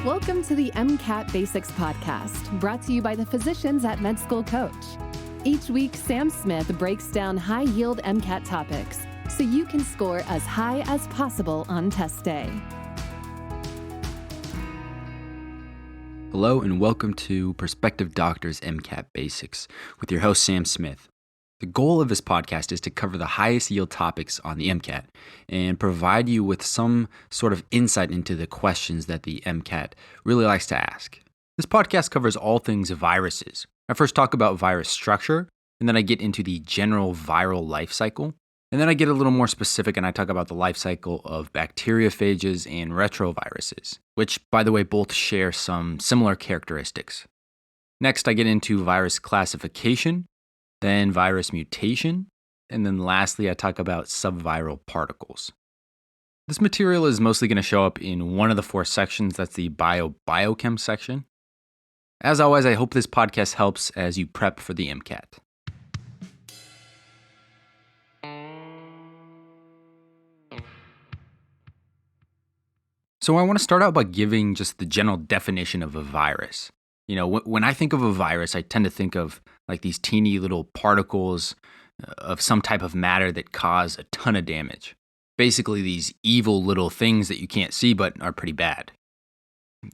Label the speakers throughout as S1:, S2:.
S1: Welcome to the MCAT Basics Podcast, brought to you by the physicians at Med School Coach. Each week, Sam Smith breaks down high-yield MCAT topics so you can score as high as possible on test day.
S2: Hello and welcome to Prospective Doctors MCAT Basics with your host Sam Smith. The goal of this podcast is to cover the highest yield topics on the MCAT and provide you with some sort of insight into the questions that the MCAT really likes to ask. This podcast covers all things viruses. I first talk about virus structure, and then I get into the general viral life cycle, and then I get a little more specific and I talk about the life cycle of bacteriophages and retroviruses, which, by the way, both share some similar characteristics. Next, I get into virus classification, then virus mutation, and then lastly, I talk about subviral particles. This material is mostly going to show up in one of the four sections. That's the biochem section. As always, I hope this podcast helps as you prep for the MCAT. So I want to start out by giving just the general definition of a virus. You know, when I think of a virus, I tend to think of like these teeny little particles of some type of matter that cause a ton of damage. Basically, these evil little things that you can't see but are pretty bad.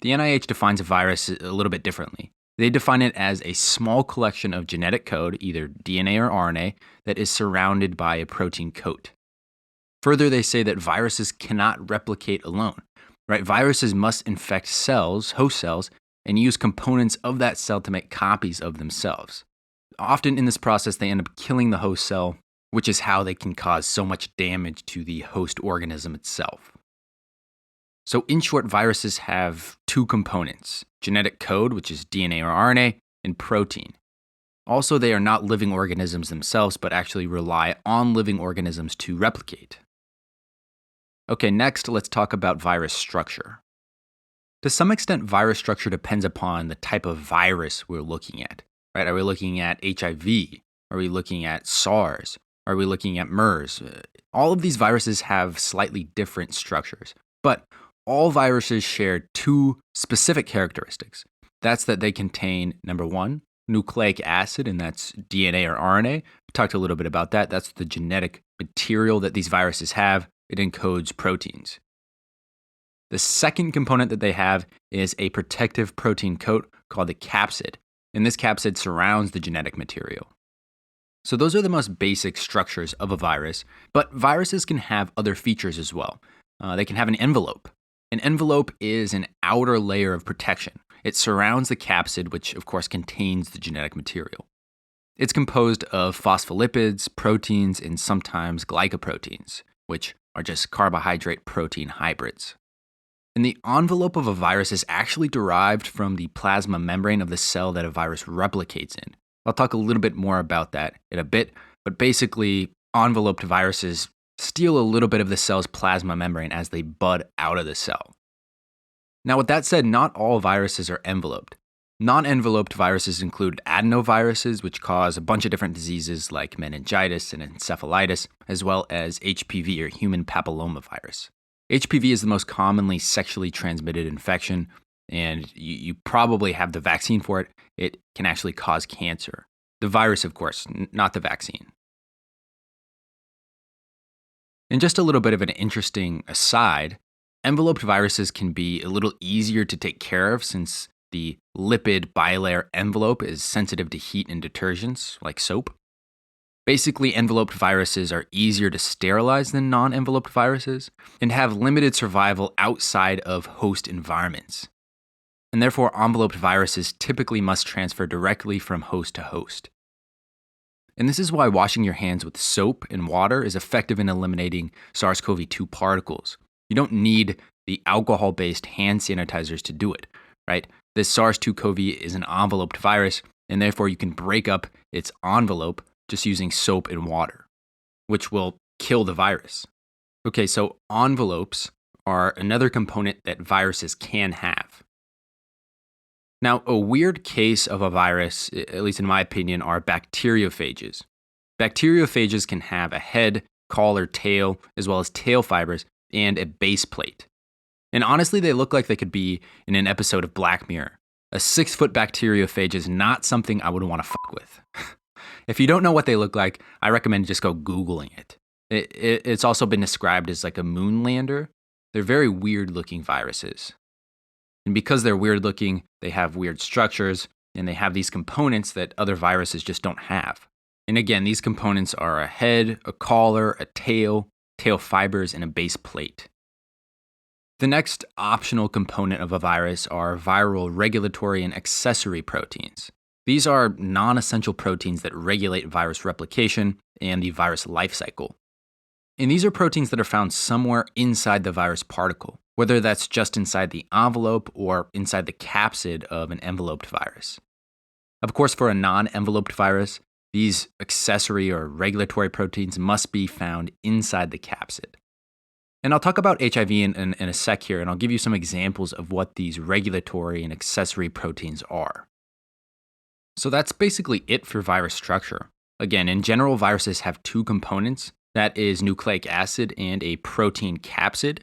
S2: The NIH defines a virus a little bit differently. They define it as a small collection of genetic code, either DNA or RNA, that is surrounded by a protein coat. Further, they say that viruses cannot replicate alone. Right? Viruses must infect cells, host cells, and use components of that cell to make copies of themselves. Often in this process, they end up killing the host cell, which is how they can cause so much damage to the host organism itself. So in short, viruses have two components: genetic code, which is DNA or RNA, and protein. Also, they are not living organisms themselves, but actually rely on living organisms to replicate. Okay, next, let's talk about virus structure. To some extent, virus structure depends upon the type of virus we're looking at, right? Are we looking at HIV? Are we looking at SARS? Are we looking at MERS? All of these viruses have slightly different structures, but all viruses share two specific characteristics. That's that they contain, number one, nucleic acid, and that's DNA or RNA. I talked a little bit about that. That's the genetic material that these viruses have. It encodes proteins. The second component that they have is a protective protein coat called the capsid, and this capsid surrounds the genetic material. So those are the most basic structures of a virus, but viruses can have other features as well. They can have an envelope. An envelope is an outer layer of protection. It surrounds the capsid, which of course contains the genetic material. It's composed of phospholipids, proteins, and sometimes glycoproteins, which are just carbohydrate protein hybrids. And the envelope of a virus is actually derived from the plasma membrane of the cell that a virus replicates in. I'll talk a little bit more about that in a bit, but basically, enveloped viruses steal a little bit of the cell's plasma membrane as they bud out of the cell. Now, with that said, not all viruses are enveloped. Non-enveloped viruses include adenoviruses, which cause a bunch of different diseases like meningitis and encephalitis, as well as HPV or human papillomavirus. HPV is the most commonly sexually transmitted infection, and you probably have the vaccine for it. It can actually cause cancer. The virus, of course, not the vaccine. And just a little bit of an interesting aside, enveloped viruses can be a little easier to take care of since the lipid bilayer envelope is sensitive to heat and detergents, like soap. Basically, enveloped viruses are easier to sterilize than non-enveloped viruses and have limited survival outside of host environments. And therefore, enveloped viruses typically must transfer directly from host to host. And this is why washing your hands with soap and water is effective in eliminating SARS-CoV-2 particles. You don't need the alcohol-based hand sanitizers to do it, right? This SARS-CoV is an enveloped virus, and therefore you can break up its envelope just using soap and water, which will kill the virus. Okay, so envelopes are another component that viruses can have. Now, a weird case of a virus, at least in my opinion, are bacteriophages. Bacteriophages can have a head, collar, tail, as well as tail fibers, and a base plate. And honestly, they look like they could be in an episode of Black Mirror. A 6-foot bacteriophage is not something I would want to fuck with. If you don't know what they look like, I recommend just go Googling it. It's also been described as like a moon lander. They're very weird looking viruses. And because they're weird looking, they have weird structures, and they have these components that other viruses just don't have. And again, these components are a head, a collar, a tail fibers, and a base plate. The next optional component of a virus are viral regulatory and accessory proteins. These are non-essential proteins that regulate virus replication and the virus life cycle. And these are proteins that are found somewhere inside the virus particle, whether that's just inside the envelope or inside the capsid of an enveloped virus. Of course, for a non-enveloped virus, these accessory or regulatory proteins must be found inside the capsid. And I'll talk about HIV in a sec here, and I'll give you some examples of what these regulatory and accessory proteins are. So that's basically it for virus structure. Again, in general, viruses have two components. That is nucleic acid and a protein capsid.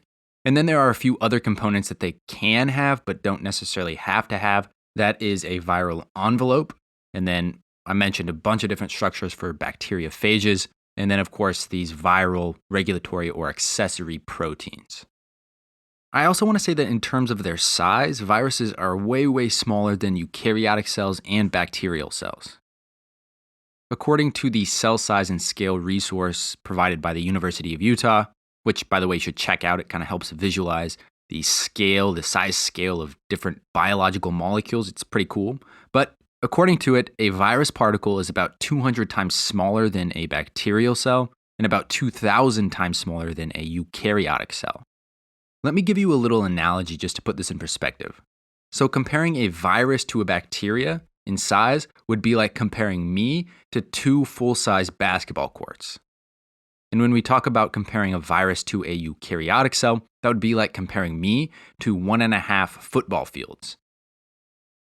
S2: And then there are a few other components that they can have, but don't necessarily have to have. That is a viral envelope. And then I mentioned a bunch of different structures for bacteriophages. And then, of course, these viral, regulatory, or accessory proteins. I also want to say that in terms of their size, viruses are way, way smaller than eukaryotic cells and bacterial cells. According to the cell size and scale resource provided by the University of Utah, which, by the way, you should check out, it kind of helps visualize the size scale of different biological molecules. It's pretty cool. But according to it, a virus particle is about 200 times smaller than a bacterial cell and about 2,000 times smaller than a eukaryotic cell. Let me give you a little analogy just to put this in perspective. So comparing a virus to a bacteria in size would be like comparing me to 2 full-size basketball courts. And when we talk about comparing a virus to a eukaryotic cell, that would be like comparing me to 1.5 football fields.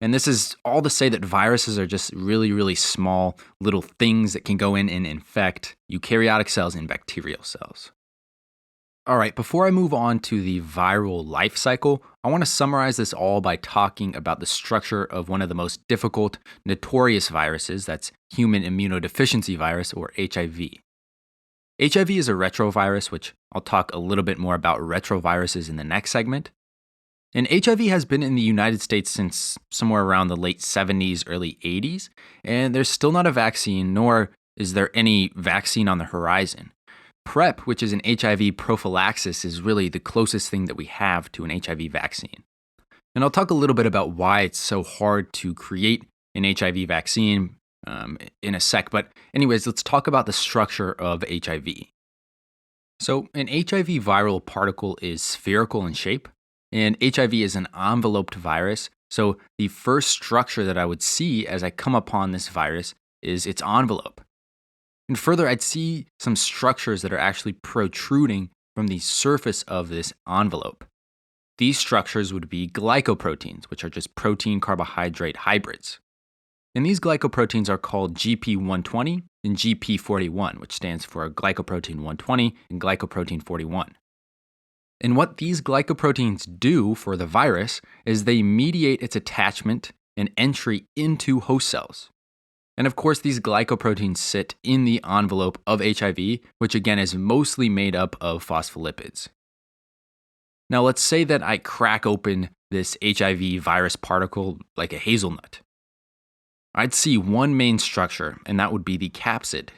S2: And this is all to say that viruses are just really, really small little things that can go in and infect eukaryotic cells and bacterial cells. All right, before I move on to the viral life cycle, I want to summarize this all by talking about the structure of one of the most difficult, notorious viruses, that's human immunodeficiency virus, or HIV. HIV is a retrovirus, which I'll talk a little bit more about retroviruses in the next segment. And HIV has been in the United States since somewhere around the late 70s, early 80s, and there's still not a vaccine, nor is there any vaccine on the horizon. PrEP, which is an HIV prophylaxis, is really the closest thing that we have to an HIV vaccine. And I'll talk a little bit about why it's so hard to create an HIV vaccine in a sec. But anyways, let's talk about the structure of HIV. So an HIV viral particle is spherical in shape, and HIV is an enveloped virus. So the first structure that I would see as I come upon this virus is its envelope. And further, I'd see some structures that are actually protruding from the surface of this envelope. These structures would be glycoproteins, which are just protein-carbohydrate hybrids. And these glycoproteins are called GP120 and GP41, which stands for glycoprotein 120 and glycoprotein 41. And what these glycoproteins do for the virus is they mediate its attachment and entry into host cells. And of course, these glycoproteins sit in the envelope of HIV, which again is mostly made up of phospholipids. Now, let's say that I crack open this HIV virus particle like a hazelnut. I'd see one main structure, and that would be the capsid.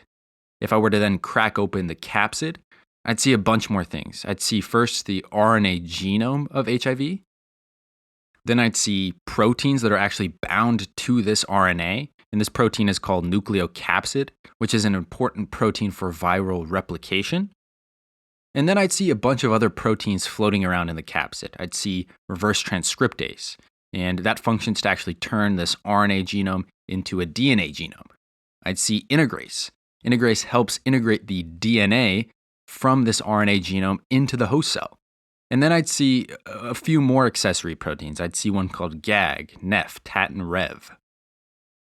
S2: If I were to then crack open the capsid, I'd see a bunch more things. I'd see first the RNA genome of HIV. Then I'd see proteins that are actually bound to this RNA. And this protein is called nucleocapsid, which is an important protein for viral replication. And then I'd see a bunch of other proteins floating around in the capsid. I'd see reverse transcriptase, and that functions to actually turn this RNA genome into a DNA genome. I'd see integrase. Integrase helps integrate the DNA from this RNA genome into the host cell. And then I'd see a few more accessory proteins. I'd see one called GAG, NEF, TAT, and REV.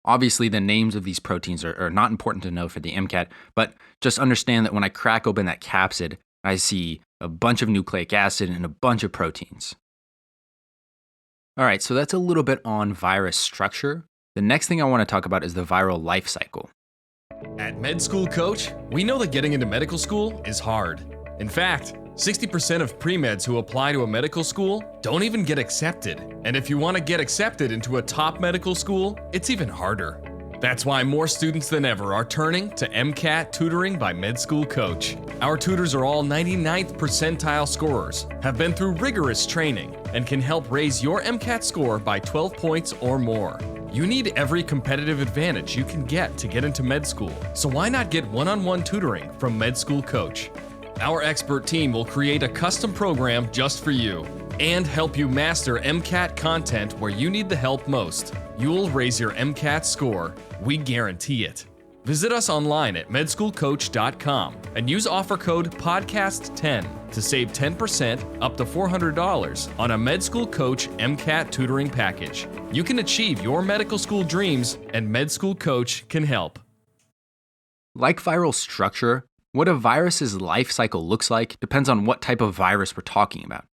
S2: Obviously, the names of these proteins are not important to know for the MCAT, but just understand that when I crack open that capsid, I see a bunch of nucleic acid and a bunch of proteins. All right, so that's a little bit on virus structure. The next thing I want to talk about is the viral life cycle.
S3: At Med School Coach, we know that getting into medical school is hard. In fact, 60% of pre-meds who apply to a medical school don't even get accepted. And if you want to get accepted into a top medical school, it's even harder. That's why more students than ever are turning to MCAT tutoring by Med School Coach. Our tutors are all 99th percentile scorers, have been through rigorous training, and can help raise your MCAT score by 12 points or more. You need every competitive advantage you can get to get into med school, so why not get one-on-one tutoring from Med School Coach? Our expert team will create a custom program just for you and help you master MCAT content where you need the help most. You'll raise your MCAT score. We guarantee it. Visit us online at medschoolcoach.com and use offer code PODCAST10 to save 10% up to $400 on a Med School Coach MCAT tutoring package. You can achieve your medical school dreams, and Med School Coach can help.
S2: Like viral structure, what a virus's life cycle looks like depends on what type of virus we're talking about.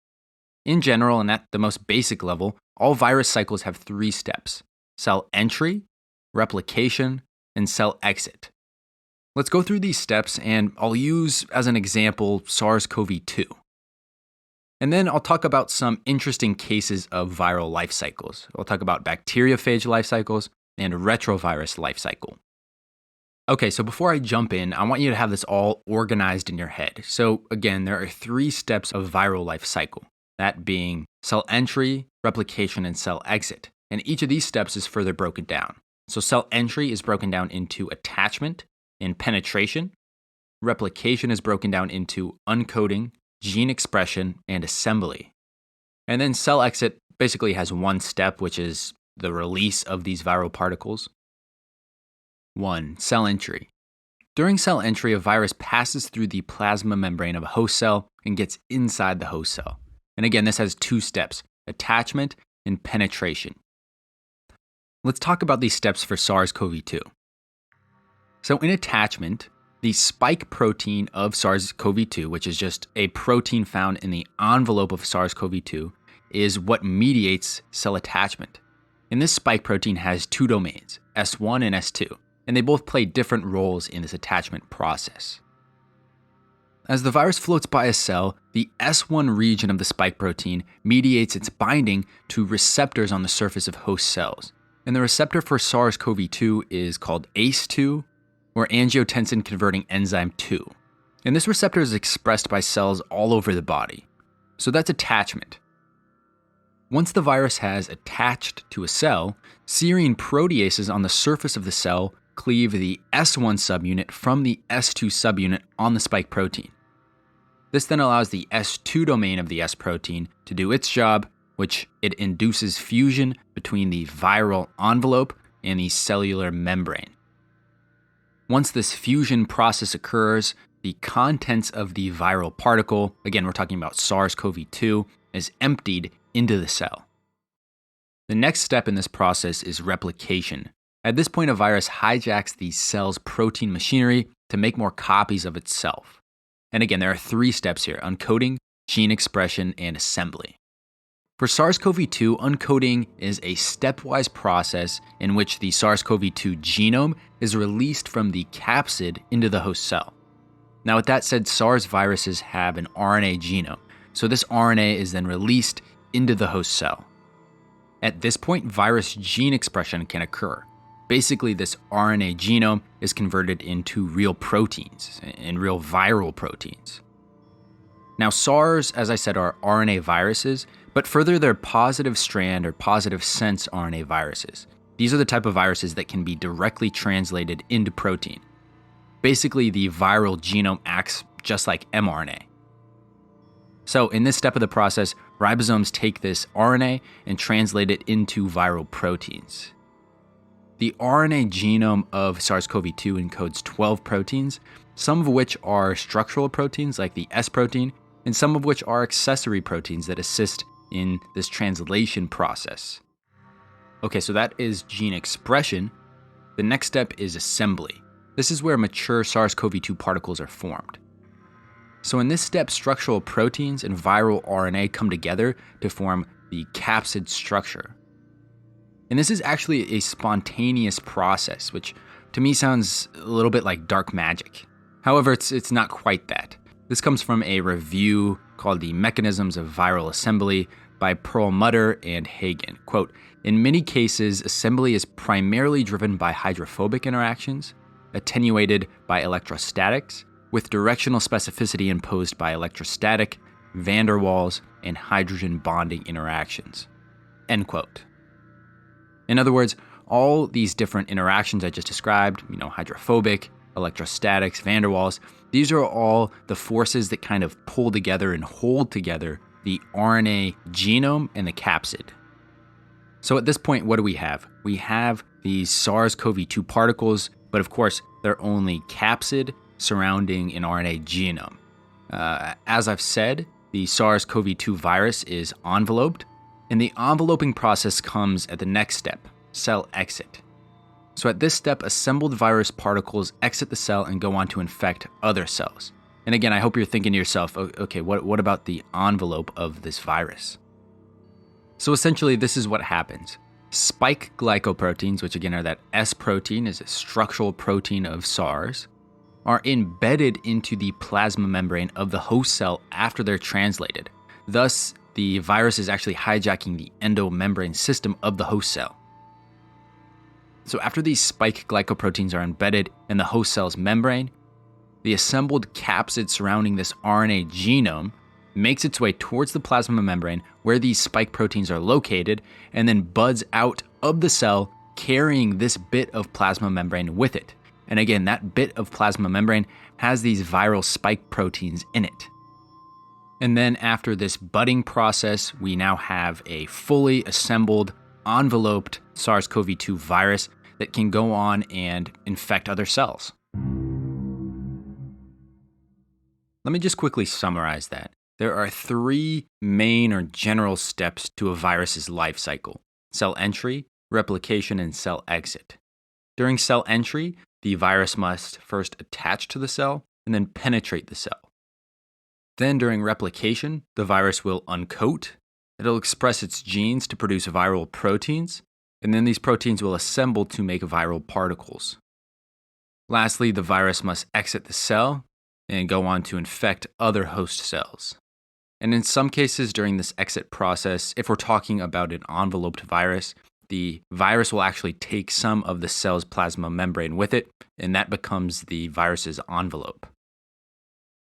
S2: In general, and at the most basic level, all virus cycles have 3 steps: cell entry, replication, and cell exit. Let's go through these steps, and I'll use as an example SARS-CoV-2. And then I'll talk about some interesting cases of viral life cycles. I'll talk about bacteriophage life cycles and retrovirus life cycle. Okay, so before I jump in, I want you to have this all organized in your head. So again, there are 3 steps of viral life cycle, that being cell entry, replication, and cell exit. And each of these steps is further broken down. So cell entry is broken down into attachment and penetration. Replication is broken down into uncoding, gene expression, and assembly. And then cell exit basically has 1 step, which is the release of these viral particles. 1. Cell entry. During cell entry, a virus passes through the plasma membrane of a host cell and gets inside the host cell. And again, this has 2 steps, attachment and penetration. Let's talk about these steps for SARS-CoV-2. So in attachment, the spike protein of SARS-CoV-2, which is just a protein found in the envelope of SARS-CoV-2, is what mediates cell attachment. And this spike protein has 2 domains, S1 and S2. And they both play different roles in this attachment process. As the virus floats by a cell, the S1 region of the spike protein mediates its binding to receptors on the surface of host cells. And the receptor for SARS-CoV-2 is called ACE2, or angiotensin converting enzyme 2. And this receptor is expressed by cells all over the body. So that's attachment. Once the virus has attached to a cell, serine proteases on the surface of the cell cleave the S1 subunit from the S2 subunit on the spike protein. This then allows the S2 domain of the S protein to do its job, which it induces fusion between the viral envelope and the cellular membrane. Once this fusion process occurs, the contents of the viral particle, again we're talking about SARS-CoV-2, is emptied into the cell. The next step in this process is replication. At this point, a virus hijacks the cell's protein machinery to make more copies of itself. And again, there are 3 steps here: uncoding, gene expression, and assembly. For SARS-CoV-2, uncoding is a stepwise process in which the SARS-CoV-2 genome is released from the capsid into the host cell. Now, with that said, SARS viruses have an RNA genome, so this RNA is then released into the host cell. At this point, virus gene expression can occur. Basically, this RNA genome is converted into real proteins, and real viral proteins. Now, SARS, as I said, are RNA viruses, but further, they're positive strand or positive sense RNA viruses. These are the type of viruses that can be directly translated into protein. Basically, the viral genome acts just like mRNA. So in this step of the process, ribosomes take this RNA and translate it into viral proteins. The RNA genome of SARS-CoV-2 encodes 12 proteins, some of which are structural proteins like the S protein, and some of which are accessory proteins that assist in this translation process. Okay, so that is gene expression. The next step is assembly. This is where mature SARS-CoV-2 particles are formed. So in this step, structural proteins and viral RNA come together to form the capsid structure. And this is actually a spontaneous process, which to me sounds a little bit like dark magic. However, it's not quite that. This comes from a review called The Mechanisms of Viral Assembly by Perlmutter and Hagen. Quote, in many cases, assembly is primarily driven by hydrophobic interactions, attenuated by electrostatics, with directional specificity imposed by electrostatic, van der Waals, and hydrogen bonding interactions. End quote. In other words, all these different interactions I just described, hydrophobic, electrostatics, van der Waals, these are all the forces that kind of pull together and hold together the RNA genome and the capsid. So at this point, what do we have? We have these SARS-CoV-2 particles, but of course, they're only capsid surrounding an RNA genome. As I've said, the SARS-CoV-2 virus is enveloped, and the enveloping process comes at the next step, cell exit. So at this step, assembled virus particles exit the cell and go on to infect other cells. And again, I hope you're thinking to yourself, okay, what about the envelope of this virus? So essentially, this is what happens. Spike glycoproteins, which again are that S protein, is a structural protein of SARS, are embedded into the plasma membrane of the host cell after they're translated. Thus, the virus is actually hijacking the endomembrane system of the host cell. So after these spike glycoproteins are embedded in the host cell's membrane, the assembled capsid surrounding this RNA genome makes its way towards the plasma membrane where these spike proteins are located and then buds out of the cell carrying this bit of plasma membrane with it. And again, that bit of plasma membrane has these viral spike proteins in it. And then after this budding process, we now have a fully assembled, enveloped SARS-CoV-2 virus that can go on and infect other cells. Let me just quickly summarize that. There are three main or general steps to a virus's life cycle: cell entry, replication, and cell exit. During cell entry, the virus must first attach to the cell and then penetrate the cell. Then during replication, the virus will uncoat. It'll express its genes to produce viral proteins, and then these proteins will assemble to make viral particles. Lastly, the virus must exit the cell and go on to infect other host cells. And in some cases during this exit process, if we're talking about an enveloped virus, the virus will actually take some of the cell's plasma membrane with it, and that becomes the virus's envelope.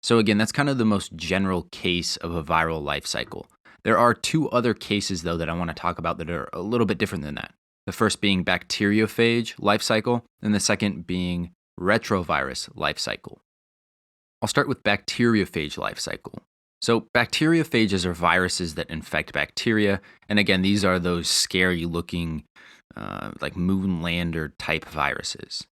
S2: So again, that's kind of the most general case of a viral life cycle. There are two other cases, though, that I want to talk about that are a little bit different than that. The first being bacteriophage life cycle, and the second being retrovirus life cycle. I'll start with bacteriophage life cycle. So bacteriophages are viruses that infect bacteria, and again, these are those scary-looking, like moonlander type viruses.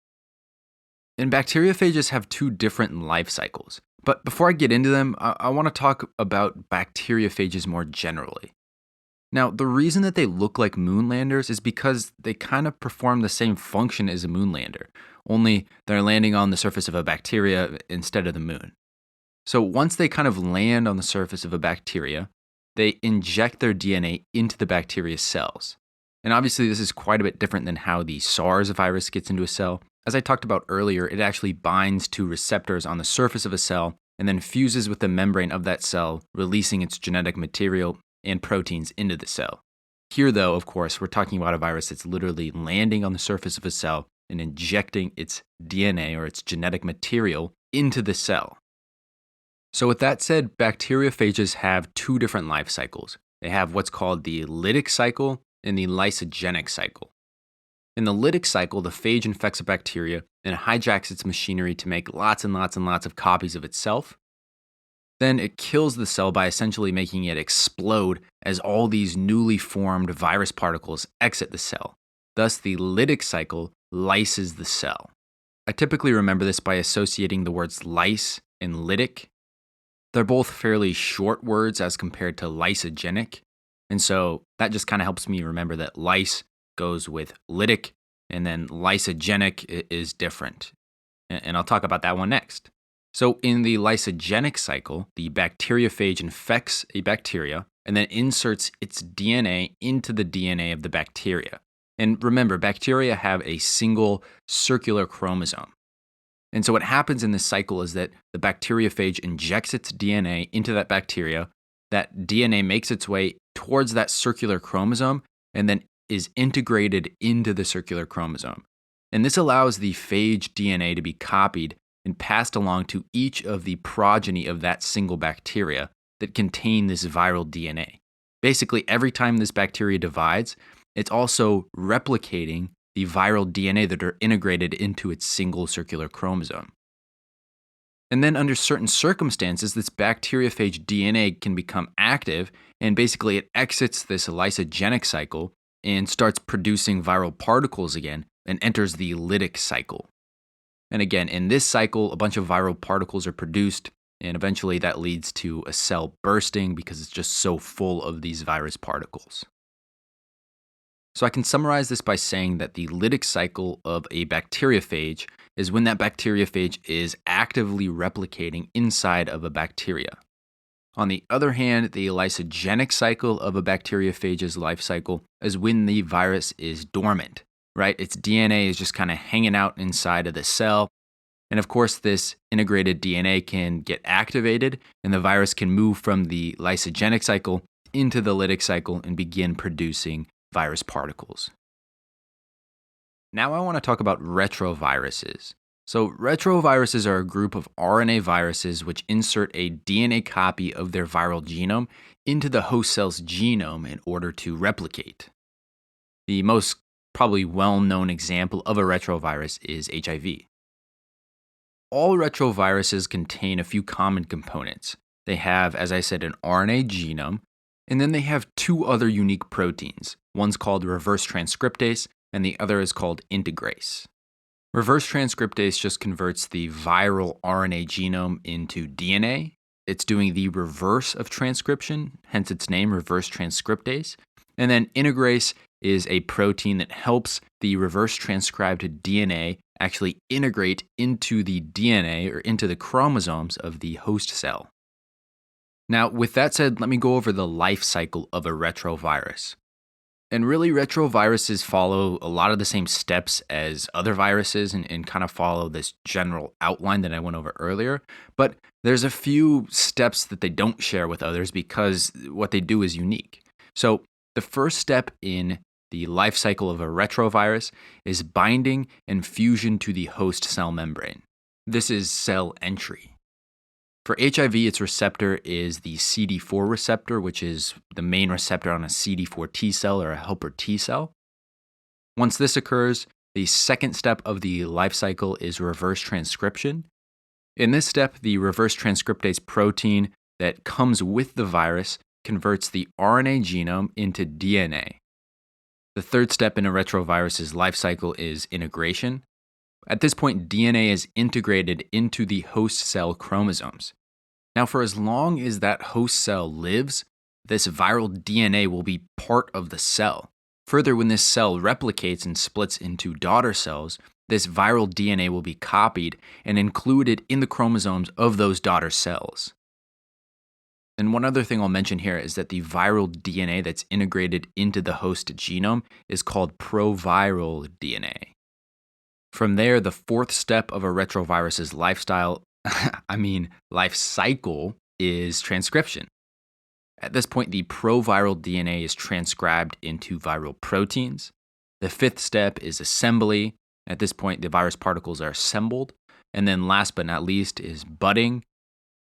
S2: And bacteriophages have two different life cycles. But before I get into them, I want to talk about bacteriophages more generally. Now, the reason that they look like moonlanders is because they kind of perform the same function as a moonlander, only they're landing on the surface of a bacteria instead of the moon. So once they kind of land on the surface of a bacteria, they inject their DNA into the bacteria's cells. And obviously, this is quite a bit different than how the SARS virus gets into a cell. As I talked about earlier, it actually binds to receptors on the surface of a cell and then fuses with the membrane of that cell, releasing its genetic material and proteins into the cell. Here, though, of course, we're talking about a virus that's literally landing on the surface of a cell and injecting its DNA or its genetic material into the cell. So with that said, bacteriophages have two different life cycles. They have what's called the lytic cycle and the lysogenic cycle. In the lytic cycle, the phage infects a bacteria and hijacks its machinery to make lots and lots and lots of copies of itself. Then it kills the cell by essentially making it explode as all these newly formed virus particles exit the cell. Thus, the lytic cycle lyses the cell. I typically remember this by associating the words lyse and lytic. They're both fairly short words as compared to lysogenic, and so that just kind of helps me remember that lyse goes with lytic, and then lysogenic is different. And I'll talk about that one next. So in the lysogenic cycle, the bacteriophage infects a bacteria and then inserts its DNA into the DNA of the bacteria. And remember, bacteria have a single circular chromosome. And so what happens in this cycle is that the bacteriophage injects its DNA into that bacteria. That DNA makes its way towards that circular chromosome and then is integrated into the circular chromosome. And this allows the phage DNA to be copied and passed along to each of the progeny of that single bacteria that contain this viral DNA. Basically, every time this bacteria divides, it's also replicating the viral DNA that are integrated into its single circular chromosome. And then under certain circumstances, this bacteriophage DNA can become active, and basically it exits this lysogenic cycle and starts producing viral particles again and enters the lytic cycle. And again, in this cycle, a bunch of viral particles are produced, and eventually that leads to a cell bursting because it's just so full of these virus particles. So I can summarize this by saying that the lytic cycle of a bacteriophage is when that bacteriophage is actively replicating inside of a bacteria. On the other hand, the lysogenic cycle of a bacteriophage's life cycle is when the virus is dormant, right? Its DNA is just kind of hanging out inside of the cell. And of course, this integrated DNA can get activated, and the virus can move from the lysogenic cycle into the lytic cycle and begin producing virus particles. Now I want to talk about retroviruses. So retroviruses are a group of RNA viruses which insert a DNA copy of their viral genome into the host cell's genome in order to replicate. The most probably well-known example of a retrovirus is HIV. All retroviruses contain a few common components. They have, as I said, an RNA genome, and then they have two other unique proteins. One's called reverse transcriptase, and the other is called integrase. Reverse transcriptase just converts the viral RNA genome into DNA. It's doing the reverse of transcription, hence its name, reverse transcriptase. And then integrase is a protein that helps the reverse transcribed DNA actually integrate into the DNA or into the chromosomes of the host cell. Now, with that said, let me go over the life cycle of a retrovirus. And really, retroviruses follow a lot of the same steps as other viruses and kind of follow this general outline that I went over earlier. But there's a few steps that they don't share with others because what they do is unique. So the first step in the life cycle of a retrovirus is binding and fusion to the host cell membrane. This is cell entry. For HIV, its receptor is the CD4 receptor, which is the main receptor on a CD4 T cell or a helper T cell. Once this occurs, the second step of the life cycle is reverse transcription. In this step, the reverse transcriptase protein that comes with the virus converts the RNA genome into DNA. The third step in a retrovirus's life cycle is integration. At this point, DNA is integrated into the host cell chromosomes. Now, for as long as that host cell lives, this viral DNA will be part of the cell. Further, when this cell replicates and splits into daughter cells, this viral DNA will be copied and included in the chromosomes of those daughter cells. And one other thing I'll mention here is that the viral DNA that's integrated into the host genome is called proviral DNA. From there, the fourth step of a retrovirus's life cycle is transcription. At this point, the proviral DNA is transcribed into viral proteins. The fifth step is assembly. At this point, the virus particles are assembled. And then last but not least is budding.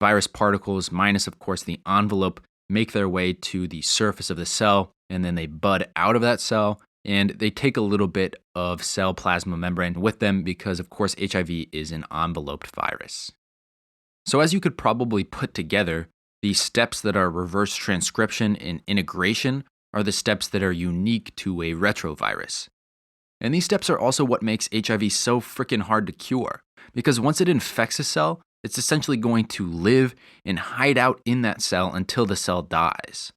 S2: Virus particles, minus of course the envelope, make their way to the surface of the cell, and then they bud out of that cell. And they take a little bit of cell plasma membrane with them because, of course, HIV is an enveloped virus. So as you could probably put together, the steps that are reverse transcription and integration are the steps that are unique to a retrovirus. And these steps are also what makes HIV so freaking hard to cure, because once it infects a cell, it's essentially going to live and hide out in that cell until the cell dies.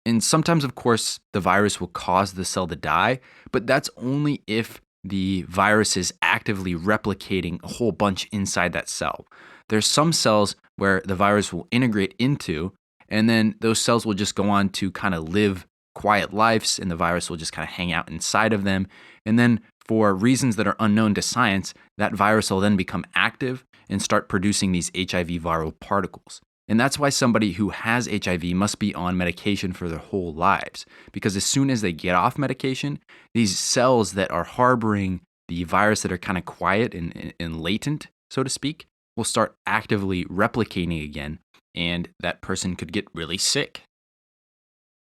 S2: And sometimes, of course, the virus will cause the cell to die, but that's only if the virus is actively replicating a whole bunch inside that cell. there's some cells where the virus will integrate into, and then those cells will just go on to kind of live quiet lives, and the virus will just kind of hang out inside of them. And then for reasons that are unknown to science, that virus will then become active and start producing these HIV viral particles. And that's why somebody who has HIV must be on medication for their whole lives, because as soon as they get off medication, these cells that are harboring the virus that are kind of quiet and latent, so to speak, will start actively replicating again, and that person could get really sick.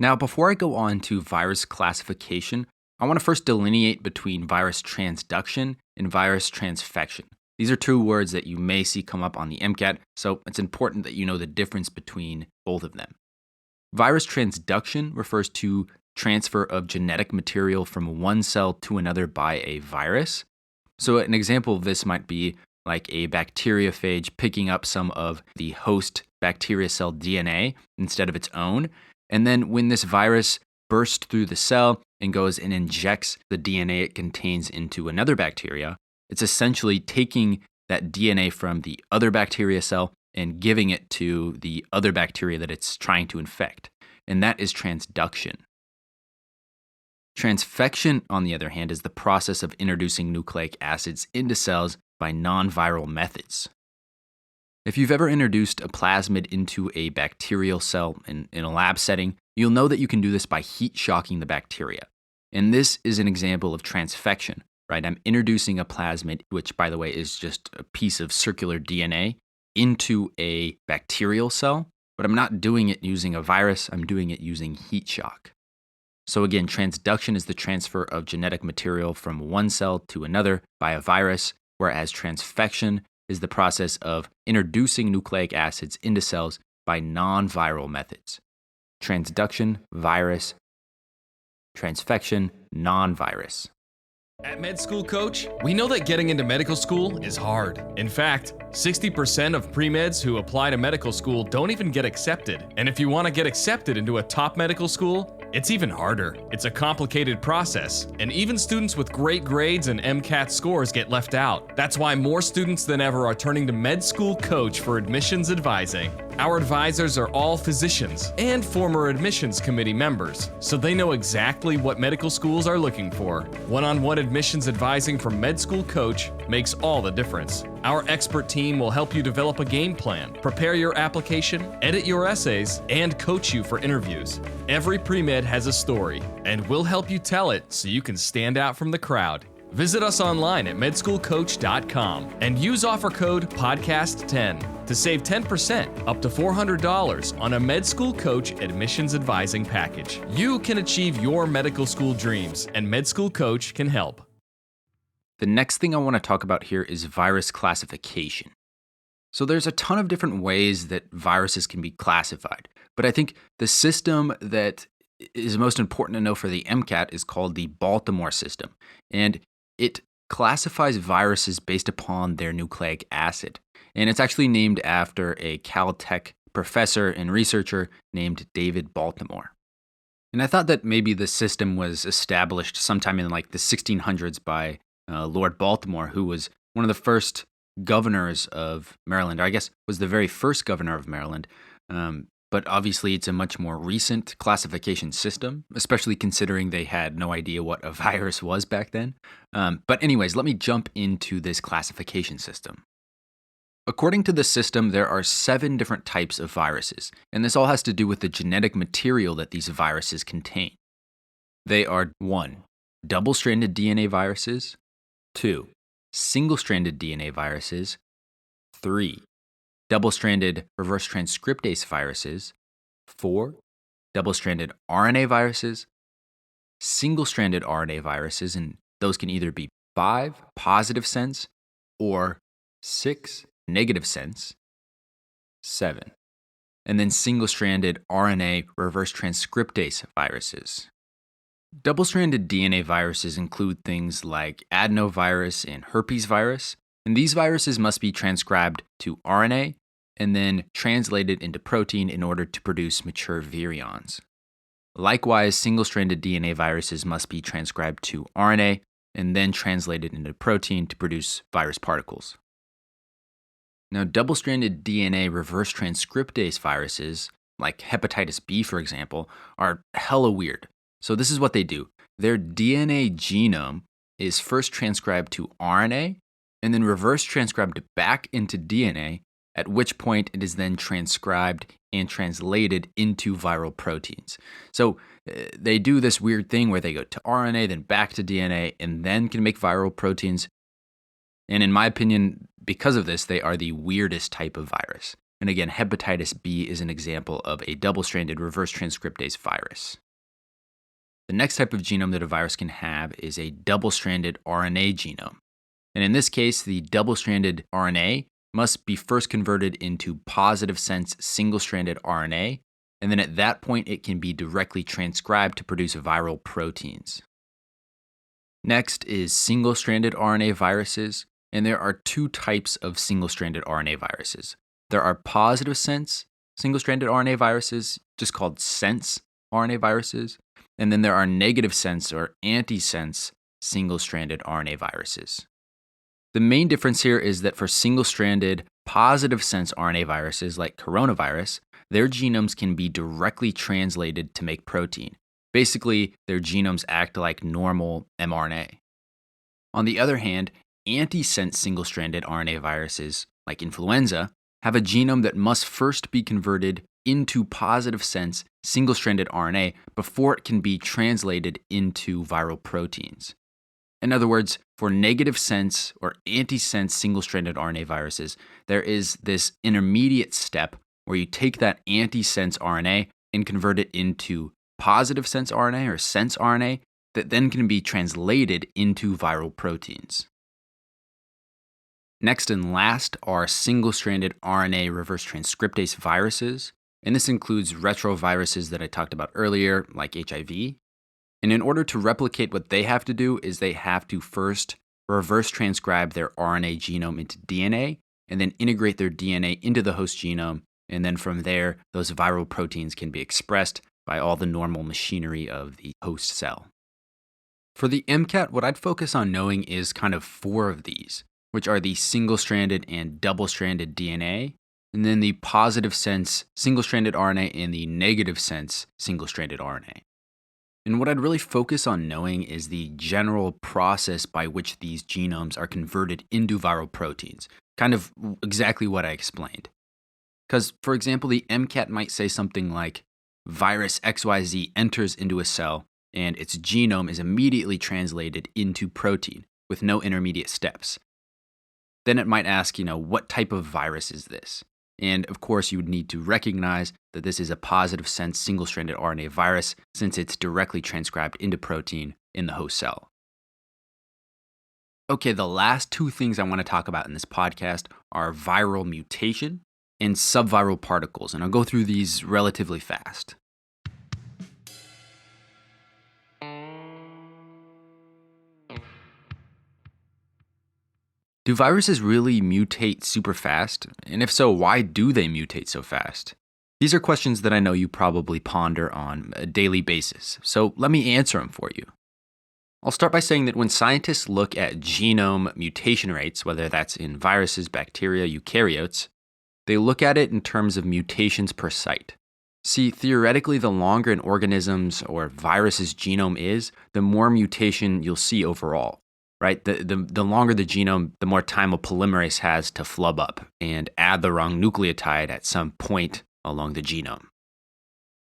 S2: Now, before I go on to virus classification, I want to first delineate between virus transduction and virus transfection. These are two words that you may see come up on the MCAT, so it's important that you know the difference between both of them. Virus transduction refers to transfer of genetic material from one cell to another by a virus. So an example of this might be like a bacteriophage picking up some of the host bacteria cell DNA instead of its own. And then when this virus bursts through the cell and goes and injects the DNA it contains into another bacteria, it's essentially taking that DNA from the other bacteria cell and giving it to the other bacteria that it's trying to infect. And that is transduction. Transfection, on the other hand, is the process of introducing nucleic acids into cells by non-viral methods. If you've ever introduced a plasmid into a bacterial cell in a lab setting, you'll know that you can do this by heat shocking the bacteria. And this is an example of transfection, right? I'm introducing a plasmid, which by the way is just a piece of circular DNA, into a bacterial cell, but I'm not doing it using a virus, I'm doing it using heat shock. So again, transduction is the transfer of genetic material from one cell to another by a virus, whereas transfection is the process of introducing nucleic acids into cells by non-viral methods. Transduction, virus. Transfection, non-virus.
S3: At Med School Coach, we know that getting into medical school is hard. In fact, 60% of pre-meds who apply to medical school don't even get accepted. And if you want to get accepted into a top medical school, it's even harder. It's a complicated process, and even students with great grades and MCAT scores get left out. That's why more students than ever are turning to Med School Coach for admissions advising. Our advisors are all physicians and former admissions committee members, so they know exactly what medical schools are looking for. One-on-one admissions advising from Med School Coach makes all the difference. Our expert team will help you develop a game plan, prepare your application, edit your essays, and coach you for interviews. Every pre-med has a story, and we'll help you tell it so you can stand out from the crowd. Visit us online at medschoolcoach.com and use offer code PODCAST10 to save 10% up to $400 on a Med School Coach admissions advising package. You can achieve your medical school dreams, and Med School Coach can help.
S2: The next thing I want to talk about here is virus classification. So there's a ton of different ways that viruses can be classified, but I think the system that is most important to know for the MCAT is called the Baltimore system, and it classifies viruses based upon their nucleic acid. And it's actually named after a Caltech professor and researcher named David Baltimore. And I thought that maybe the system was established sometime in like the 1600s by Lord Baltimore, who was one of the first governors of Maryland, or I guess was the very first governor of Maryland. But obviously it's a much more recent classification system, especially considering they had no idea what a virus was back then. But anyways, let me jump into this classification system. According to the system, there are 7 different types of viruses, and this all has to do with the genetic material that these viruses contain. They are 1. Double-stranded DNA viruses, 2. Single-stranded DNA viruses, 3. Double-stranded reverse transcriptase viruses, 4. Double-stranded RNA viruses, single-stranded RNA viruses, and those can either be 5, positive sense, or 6, negative sense, 7. And then single-stranded RNA reverse transcriptase viruses. Double-stranded DNA viruses include things like adenovirus and herpes virus, and these viruses must be transcribed to RNA and then translated into protein in order to produce mature virions. Likewise, single-stranded DNA viruses must be transcribed to RNA and then translated into protein to produce virus particles. Now, double-stranded DNA reverse transcriptase viruses, like hepatitis B, for example, are hella weird. So this is what they do. Their DNA genome is first transcribed to RNA and then reverse transcribed back into DNA, at which point it is then transcribed and translated into viral proteins. So they do this weird thing where they go to RNA, then back to DNA, and then can make viral proteins. And in my opinion, because of this, they are the weirdest type of virus. And again, hepatitis B is an example of a double-stranded reverse transcriptase virus. The next type of genome that a virus can have is a double-stranded RNA genome. And in this case, the double-stranded RNA must be first converted into positive sense single-stranded RNA, and then at that point it can be directly transcribed to produce viral proteins. Next is single-stranded RNA viruses, and there are two types of single-stranded RNA viruses. There are positive sense single-stranded RNA viruses, just called sense RNA viruses, and then there are negative sense or antisense single-stranded RNA viruses. The main difference here is that for single-stranded positive sense RNA viruses like coronavirus, their genomes can be directly translated to make protein. Basically, their genomes act like normal mRNA. On the other hand, antisense single-stranded RNA viruses like influenza have a genome that must first be converted into positive sense single-stranded RNA before it can be translated into viral proteins. In other words, for negative sense or antisense single-stranded RNA viruses, there is this intermediate step where you take that antisense RNA and convert it into positive sense RNA or sense RNA that then can be translated into viral proteins. Next and last are single-stranded RNA reverse transcriptase viruses, and this includes retroviruses that I talked about earlier, like HIV. And in order to replicate, what they have to do is they have to first reverse transcribe their RNA genome into DNA and then integrate their DNA into the host genome. And then from there, those viral proteins can be expressed by all the normal machinery of the host cell. For the MCAT, what I'd focus on knowing is kind of four of these, which are the single-stranded and double-stranded DNA, and then the positive sense single-stranded RNA and the negative sense single-stranded RNA. And what I'd really focus on knowing is the general process by which these genomes are converted into viral proteins, kind of exactly what I explained. Because, for example, the MCAT might say something like, virus XYZ enters into a cell and its genome is immediately translated into protein with no intermediate steps. Then it might ask, what type of virus is this? And of course, you would need to recognize that this is a positive sense single-stranded RNA virus since it's directly transcribed into protein in the host cell. Okay, the last two things I want to talk about in this podcast are viral mutation and subviral particles, and I'll go through these relatively fast. Do viruses really mutate super fast? And if so, why do they mutate so fast? These are questions that I know you probably ponder on a daily basis, so let me answer them for you. I'll start by saying that when scientists look at genome mutation rates, whether that's in viruses, bacteria, eukaryotes, they look at it in terms of mutations per site. See, theoretically, the longer an organism's or virus's genome is, the more mutation you'll see overall. Right? The longer the genome, the more time a polymerase has to flub up and add the wrong nucleotide at some point along the genome.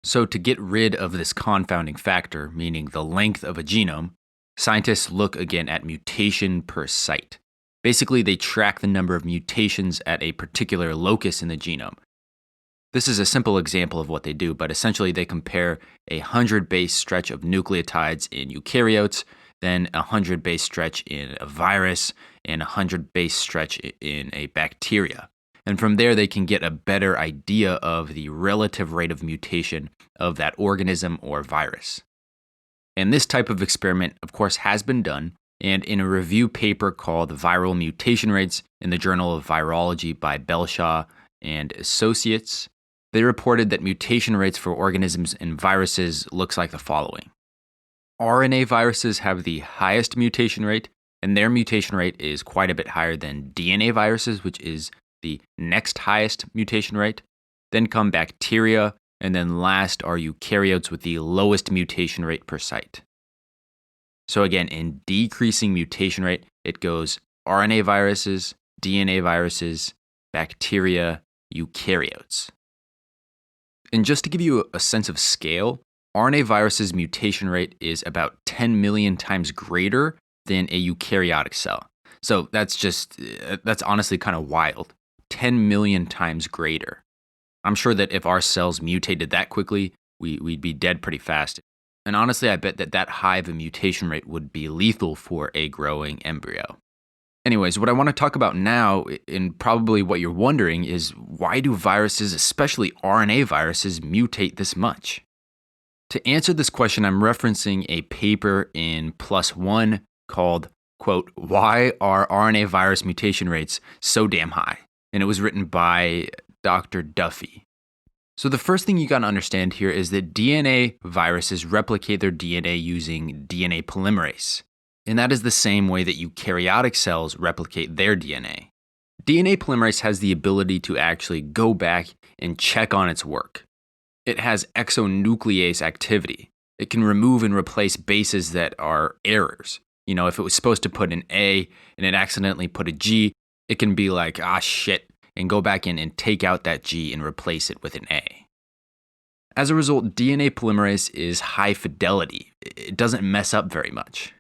S2: So to get rid of this confounding factor, meaning the length of a genome, scientists look again at mutation per site. Basically, they track the number of mutations at a particular locus in the genome. This is a simple example of what they do, but essentially they compare a 100 base stretch of nucleotides in eukaryotes, then a 100 base stretch in a virus, and a 100 base stretch in a bacteria. And from there, they can get a better idea of the relative rate of mutation of that organism or virus. And this type of experiment, of course, has been done, and in a review paper called Viral Mutation Rates in the Journal of Virology by Belshaw and Associates, they reported that mutation rates for organisms and viruses looks like the following. RNA viruses have the highest mutation rate, and their mutation rate is quite a bit higher than DNA viruses, which is the next highest mutation rate. Then come bacteria, and then last are eukaryotes with the lowest mutation rate per site. So again, in decreasing mutation rate, it goes RNA viruses, DNA viruses, bacteria, eukaryotes. And just to give you a sense of scale, RNA viruses' mutation rate is about 10 million times greater than a eukaryotic cell. So that's honestly kind of wild. 10 million times greater. I'm sure that if our cells mutated that quickly, we'd be dead pretty fast. And honestly, I bet that high of a mutation rate would be lethal for a growing embryo. Anyways, what I want to talk about now, and probably what you're wondering, is why do viruses, especially RNA viruses, mutate this much? To answer this question, I'm referencing a paper in PLOS ONE called, quote, "Why are RNA virus mutation rates so damn high?" And it was written by Dr. Duffy. So the first thing you got to understand here is that DNA viruses replicate their DNA using DNA polymerase. And that is the same way that eukaryotic cells replicate their DNA. DNA polymerase has the ability to actually go back and check on its work. It has exonuclease activity. It can remove and replace bases that are errors. You know, if it was supposed to put an A and it accidentally put a G, it can be like, shit, and go back in and take out that G and replace it with an A. As a result, DNA polymerase is high fidelity. It doesn't mess up very much.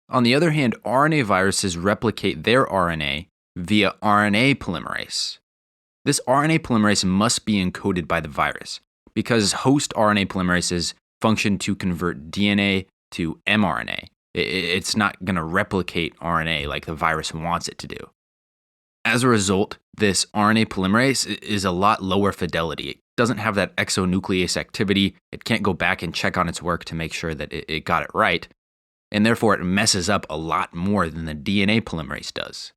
S2: On the other hand, RNA viruses replicate their RNA via RNA polymerase. This RNA polymerase must be encoded by the virus because host RNA polymerases function to convert DNA to mRNA. It's not going to replicate RNA like the virus wants it to do. As a result, this RNA polymerase is a lot lower fidelity. It doesn't have that exonuclease activity. It can't go back and check on its work to make sure that it got it right. And therefore, it messes up a lot more than the DNA polymerase does.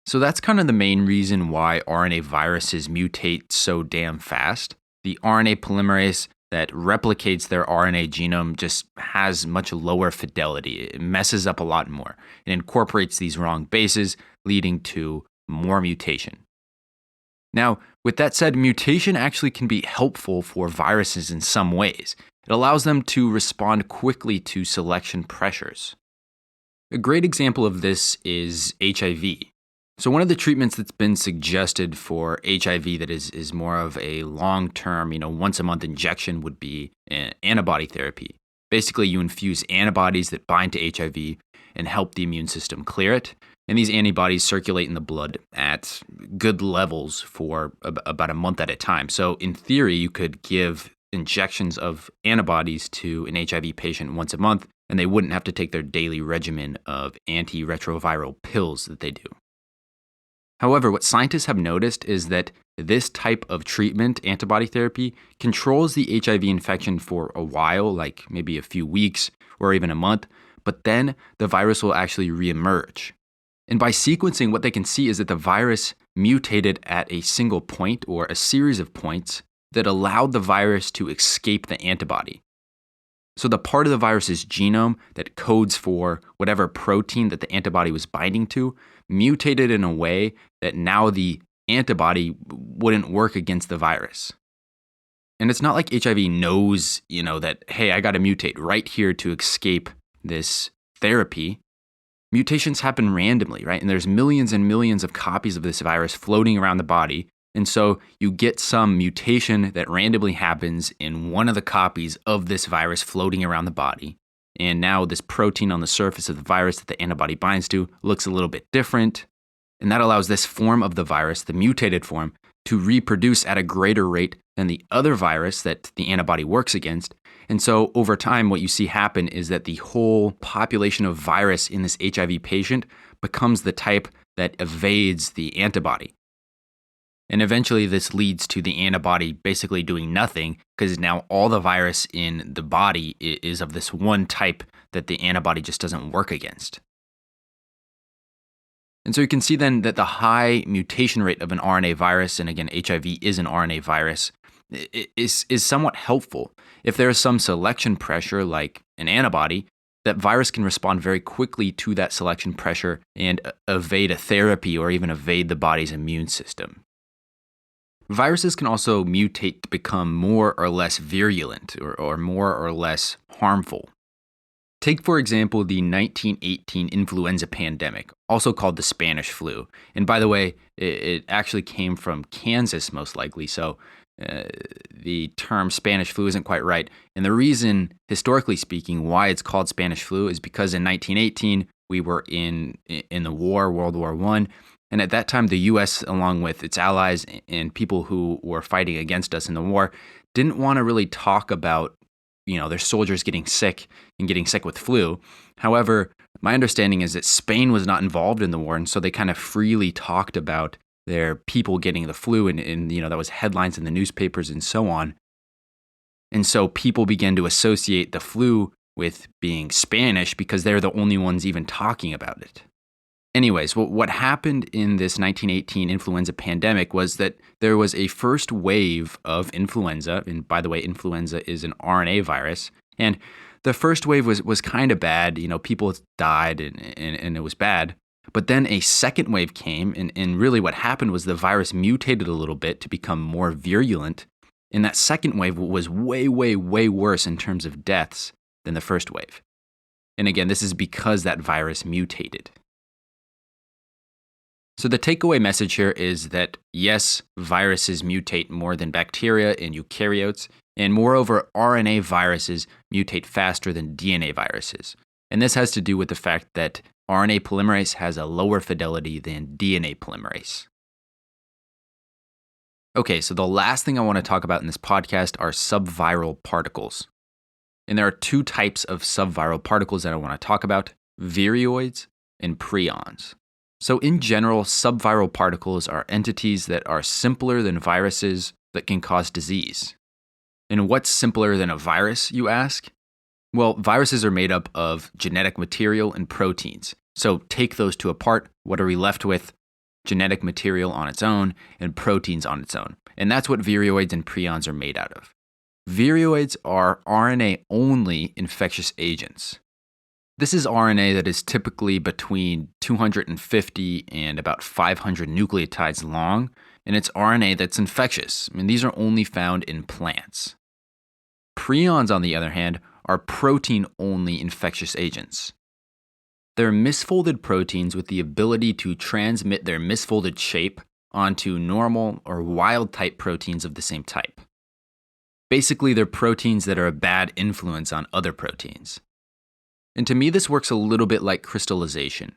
S2: So that's kind of the main reason why RNA viruses mutate so damn fast. The RNA polymerase that replicates their RNA genome just has much lower fidelity. It messes up a lot more and incorporates these wrong bases, leading to more mutation. Now, with that said, mutation actually can be helpful for viruses in some ways. It allows them to respond quickly to selection pressures. A great example of this is HIV. So one of the treatments that's been suggested for HIV that is more of a long-term, once-a-month injection would be antibody therapy. Basically, you infuse antibodies that bind to HIV and help the immune system clear it. And these antibodies circulate in the blood at good levels for about a month at a time. So in theory, you could give injections of antibodies to an HIV patient once a month, and they wouldn't have to take their daily regimen of antiretroviral pills that they do. However, what scientists have noticed is that this type of treatment, antibody therapy, controls the HIV infection for a while, like maybe a few weeks or even a month, but then the virus will actually reemerge. And by sequencing, what they can see is that the virus mutated at a single point or a series of points that allowed the virus to escape the antibody. So the part of the virus's genome that codes for whatever protein that the antibody was binding to mutated in a way that now the antibody wouldn't work against the virus. And it's not like HIV knows, that, hey, I got to mutate right here to escape this therapy. Mutations happen randomly, right? And there's millions and millions of copies of this virus floating around the body. And so you get some mutation that randomly happens in one of the copies of this virus floating around the body. And now this protein on the surface of the virus that the antibody binds to looks a little bit different. And that allows this form of the virus, the mutated form, to reproduce at a greater rate than the other virus that the antibody works against. And so over time, what you see happen is that the whole population of virus in this HIV patient becomes the type that evades the antibody. And eventually this leads to the antibody basically doing nothing because now all the virus in the body is of this one type that the antibody just doesn't work against. And so you can see then that the high mutation rate of an RNA virus, and again, HIV is an RNA virus, is somewhat helpful. If there is some selection pressure like an antibody, that virus can respond very quickly to that selection pressure and evade a therapy or even evade the body's immune system. Viruses can also mutate to become more or less virulent or more or less harmful. Take, for example, the 1918 influenza pandemic, also called the Spanish flu. And by the way, it actually came from Kansas, most likely, so the term Spanish flu isn't quite right. And the reason, historically speaking, why it's called Spanish flu is because in 1918, we were in the war, World War I. And at that time, the U.S., along with its allies and people who were fighting against us in the war, didn't want to really talk about, their soldiers getting sick and getting sick with flu. However, my understanding is that Spain was not involved in the war, and so they kind of freely talked about their people getting the flu, and that was headlines in the newspapers and so on. And so people began to associate the flu with being Spanish because they're the only ones even talking about it. Anyways, what happened in this 1918 influenza pandemic was that there was a first wave of influenza, and by the way, influenza is an RNA virus, and the first wave was kind of bad. People died and it was bad. But then a second wave came, and really what happened was the virus mutated a little bit to become more virulent, and that second wave was way, way, way worse in terms of deaths than the first wave. And again, this is because that virus mutated. So the takeaway message here is that yes, viruses mutate more than bacteria and eukaryotes, and moreover, RNA viruses mutate faster than DNA viruses. And this has to do with the fact that RNA polymerase has a lower fidelity than DNA polymerase. Okay, so the last thing I want to talk about in this podcast are subviral particles. And there are two types of subviral particles that I want to talk about: viriyoids and prions. So in general, subviral particles are entities that are simpler than viruses that can cause disease. And what's simpler than a virus, you ask? Well, viruses are made up of genetic material and proteins. So take those two apart. What are we left with? Genetic material on its own and proteins on its own. And that's what viriyoids and prions are made out of. Viriyoids are RNA-only infectious agents. This is RNA that is typically between 250 and about 500 nucleotides long, and it's RNA that's infectious. These are only found in plants. Prions, on the other hand, are protein-only infectious agents. They're misfolded proteins with the ability to transmit their misfolded shape onto normal or wild-type proteins of the same type. Basically, they're proteins that are a bad influence on other proteins. And to me, this works a little bit like crystallization.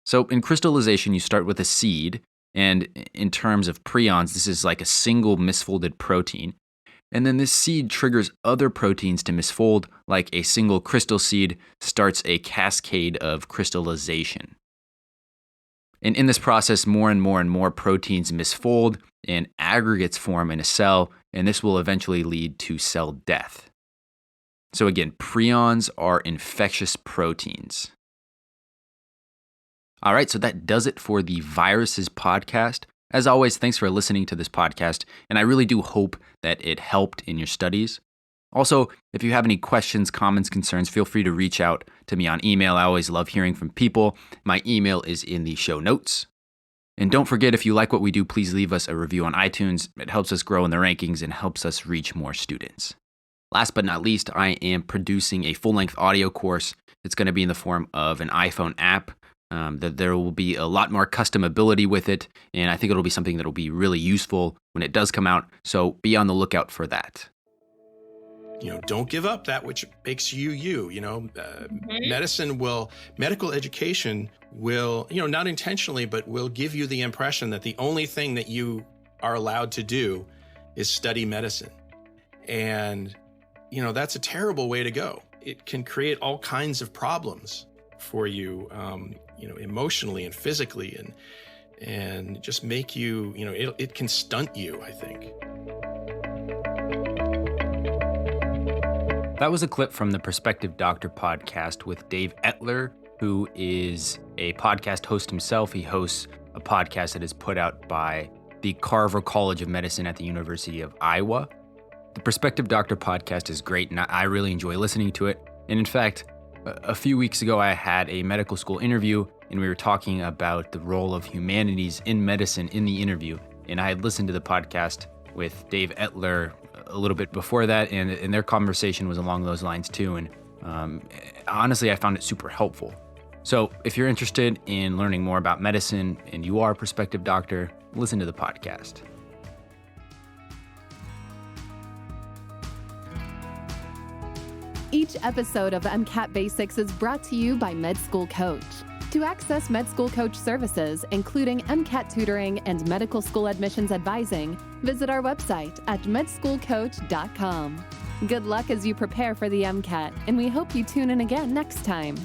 S2: So in crystallization, you start with a seed, and in terms of prions, this is like a single misfolded protein. And then this seed triggers other proteins to misfold, like a single crystal seed starts a cascade of crystallization. And in this process, more and more and more proteins misfold, and aggregates form in a cell, and this will eventually lead to cell death. So again, prions are infectious proteins. All right, so that does it for the Viruses podcast. As always, thanks for listening to this podcast, and I really do hope that it helped in your studies. Also, if you have any questions, comments, concerns, feel free to reach out to me on email. I always love hearing from people. My email is in the show notes. And don't forget, if you like what we do, please leave us a review on iTunes. It helps us grow in the rankings and helps us reach more students. Last but not least, I am producing a full-length audio course. It's going to be in the form of an iPhone app. That there will be a lot more customability with it, and I think it'll be something that will be really useful when it does come out, so be on the lookout for that.
S4: Don't give up that which makes you you. Medical education will, not intentionally, but will give you the impression that the only thing that you are allowed to do is study medicine. And, that's a terrible way to go. It can create all kinds of problems for you, emotionally and physically, and just make you, it can stunt you, I think.
S2: That was a clip from the Prospective Doctor podcast with Dave Etler, who is a podcast host himself. He hosts a podcast that is put out by the Carver College of Medicine at the University of Iowa. The Prospective Doctor podcast is great, and I really enjoy listening to it. And in fact, A few weeks ago, I had a medical school interview, and we were talking about the role of humanities in medicine in the interview. And I had listened to the podcast with Dave Etler a little bit before that, and their conversation was along those lines too. And honestly, I found it super helpful. So if you're interested in learning more about medicine and you are a prospective doctor, listen to the podcast.
S1: Each episode of MCAT Basics is brought to you by Med School Coach. To access Med School Coach services, including MCAT tutoring and medical school admissions advising, visit our website at medschoolcoach.com. Good luck as you prepare for the MCAT, and we hope you tune in again next time.